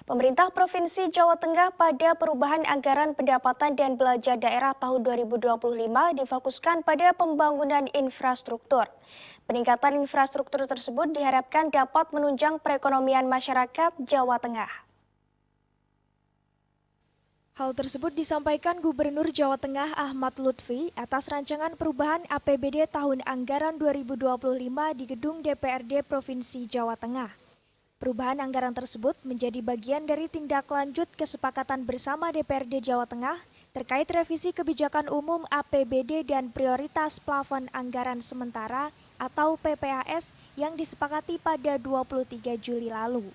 Pemerintah Provinsi Jawa Tengah pada perubahan anggaran pendapatan dan belanja daerah tahun 2025 difokuskan pada pembangunan infrastruktur. Peningkatan infrastruktur tersebut diharapkan dapat menunjang perekonomian masyarakat Jawa Tengah. Hal tersebut disampaikan Gubernur Jawa Tengah Ahmad Lutfi atas rancangan perubahan APBD tahun anggaran 2025 di Gedung DPRD Provinsi Jawa Tengah. Perubahan anggaran tersebut menjadi bagian dari tindak lanjut kesepakatan bersama DPRD Jawa Tengah terkait revisi kebijakan umum APBD dan prioritas plafon anggaran sementara atau PPAS yang disepakati pada 23 Juli lalu.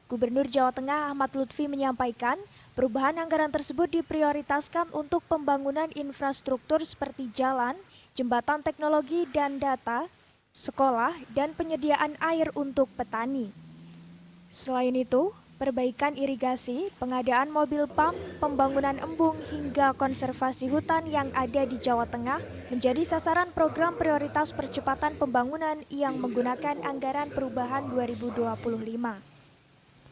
Gubernur Jawa Tengah Ahmad Lutfi menyampaikan, perubahan anggaran tersebut diprioritaskan untuk pembangunan infrastruktur seperti jalan, jembatan teknologi dan data, sekolah, dan penyediaan air untuk petani. Selain itu, perbaikan irigasi, pengadaan mobil pump, pembangunan embung hingga konservasi hutan yang ada di Jawa Tengah menjadi sasaran program prioritas percepatan pembangunan yang menggunakan anggaran perubahan 2025.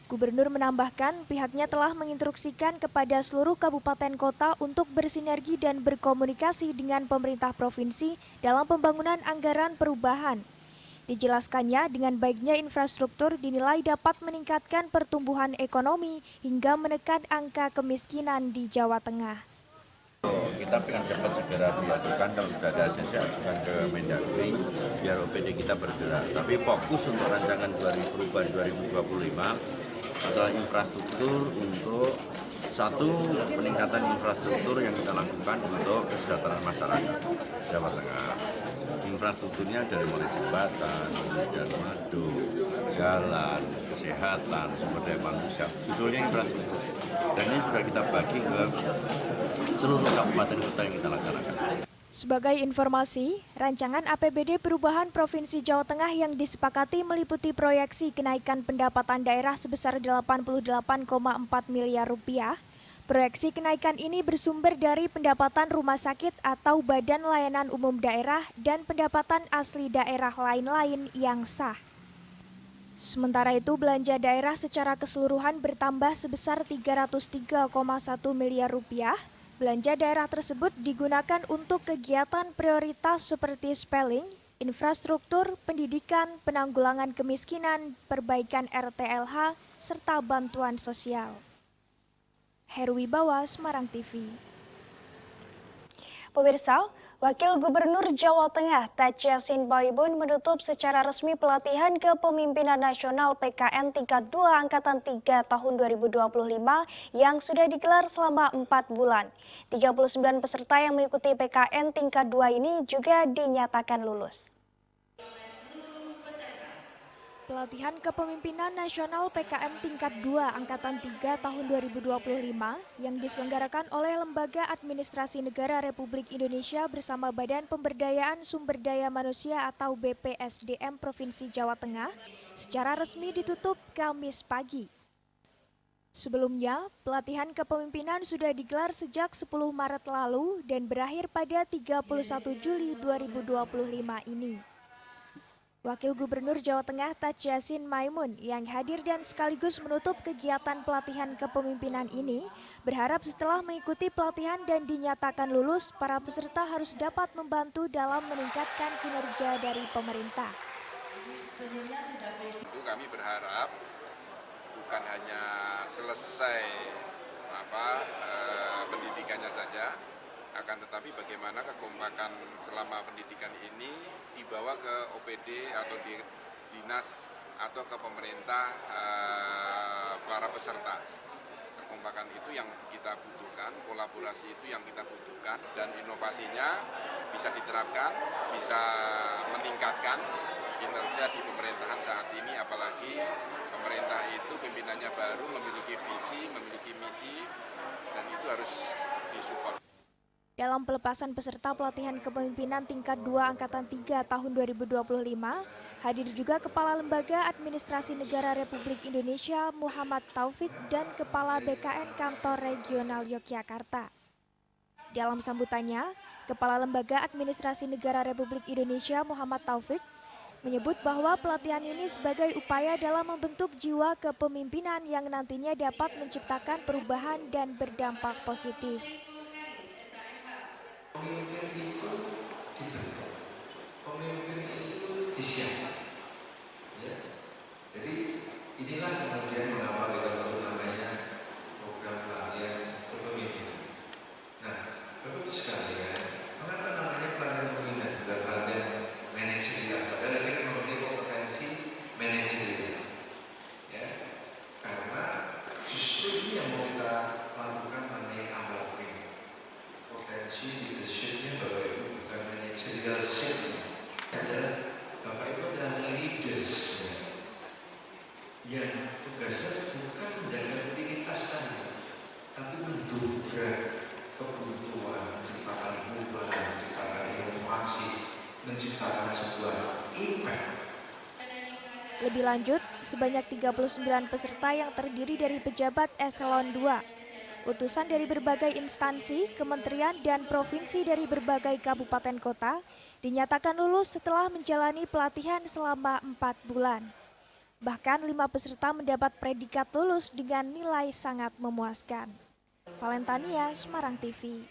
Gubernur menambahkan pihaknya telah menginstruksikan kepada seluruh kabupaten kota untuk bersinergi dan berkomunikasi dengan pemerintah provinsi dalam pembangunan anggaran perubahan. Dijelaskannya, dengan baiknya infrastruktur dinilai dapat meningkatkan pertumbuhan ekonomi hingga menekan angka kemiskinan di Jawa Tengah. Kita pengen cepat segera diajukan, kalau sudah ada hasilnya ajukan ke Mendagri biar OPD kita bergerak. Tapi fokus untuk rancangan perubahan 2025 adalah infrastruktur untuk satu, peningkatan infrastruktur yang kita lakukan untuk kesejahteraan masyarakat Jawa Tengah. Infrastrukturnya dari mulai jembatan, kemudian waduk, jalan, kesehatan, sumber daya manusia, judulnya infrastruktur. Dan ini sudah kita bagi ke seluruh kabupaten kota yang kita laksanakan. Sebagai informasi, rancangan APBD Perubahan Provinsi Jawa Tengah yang disepakati meliputi proyeksi kenaikan pendapatan daerah sebesar 88,4 miliar rupiah. Proyeksi kenaikan ini bersumber dari pendapatan rumah sakit atau Badan Layanan Umum Daerah dan pendapatan asli daerah lain-lain yang sah. Sementara itu, belanja daerah secara keseluruhan bertambah sebesar 303,1 miliar rupiah. Belanja daerah tersebut digunakan untuk kegiatan prioritas seperti spelling, infrastruktur, pendidikan, penanggulangan kemiskinan, perbaikan RTLH, serta bantuan sosial. Herwibawa, Semarang TV. Pemirsa, Wakil Gubernur Jawa Tengah Taj Yassin Maimun menutup secara resmi pelatihan kepemimpinan nasional PKN tingkat 2 Angkatan 3 tahun 2025 yang sudah digelar selama 4 bulan. 39 peserta yang mengikuti PKN tingkat 2 ini juga dinyatakan lulus. Pelatihan Kepemimpinan Nasional PKN tingkat 2 Angkatan 3 tahun 2025 yang diselenggarakan oleh Lembaga Administrasi Negara Republik Indonesia bersama Badan Pemberdayaan Sumber Daya Manusia atau BPSDM Provinsi Jawa Tengah secara resmi ditutup Kamis pagi. Sebelumnya, pelatihan kepemimpinan sudah digelar sejak 10 Maret lalu dan berakhir pada 31 Juli 2025 ini. Wakil Gubernur Jawa Tengah Taj Yassin Maimun yang hadir dan sekaligus menutup kegiatan pelatihan kepemimpinan ini berharap setelah mengikuti pelatihan dan dinyatakan lulus, para peserta harus dapat membantu dalam meningkatkan kinerja dari pemerintah. Kami berharap bukan hanya selesai pendidikannya saja, akan tetapi bagaimana kekompakan selama pendidikan ini dibawa ke OPD atau di dinas atau ke pemerintah para peserta. Kekompakan itu yang kita butuhkan, kolaborasi itu yang kita butuhkan, dan inovasinya bisa diterapkan, bisa meningkatkan kinerja di pemerintahan saat ini, apalagi pemerintah itu pimpinannya baru, memiliki visi, memiliki misi, dan itu harus disupport. Dalam pelepasan peserta pelatihan kepemimpinan tingkat 2 Angkatan 3 tahun 2025, hadir juga Kepala Lembaga Administrasi Negara Republik Indonesia Muhammad Taufik dan Kepala BKN Kantor Regional Yogyakarta. Dalam sambutannya, Kepala Lembaga Administrasi Negara Republik Indonesia Muhammad Taufik menyebut bahwa pelatihan ini sebagai upaya dalam membentuk jiwa kepemimpinan yang nantinya dapat menciptakan perubahan dan berdampak positif. Pemimpin itu disiapkan, ya. Jadi inilah kemudian mengapa kita perlu namanya program pelatihan kepemimpinan. Nah, Bapak Ibu sekalian, mengapa namanya pelatihan kepemimpinan bukan pelatihan manajerial? Padahal ini memiliki kompetensi manajerial, ya. Karena justru ini yang mau kita lakukan mengenai unlocking potensi leadership-nya Bapak Ibu, bukan manajerial shift. Adalah Bapak Ibu adalah leaders yang tugasnya bukan menjaga rutinitas saja, tapi mendobrak kebutuhan, menciptakan perubahan, menciptakan inovasi, menciptakan sebuah impact. Lebih lanjut, sebanyak 39 peserta yang terdiri dari pejabat eselon 2, utusan dari berbagai instansi, kementerian, dan provinsi dari berbagai kabupaten kota dinyatakan lulus setelah menjalani pelatihan selama 4 bulan. Bahkan 5 peserta mendapat predikat lulus dengan nilai sangat memuaskan. Valentania, Semarang TV.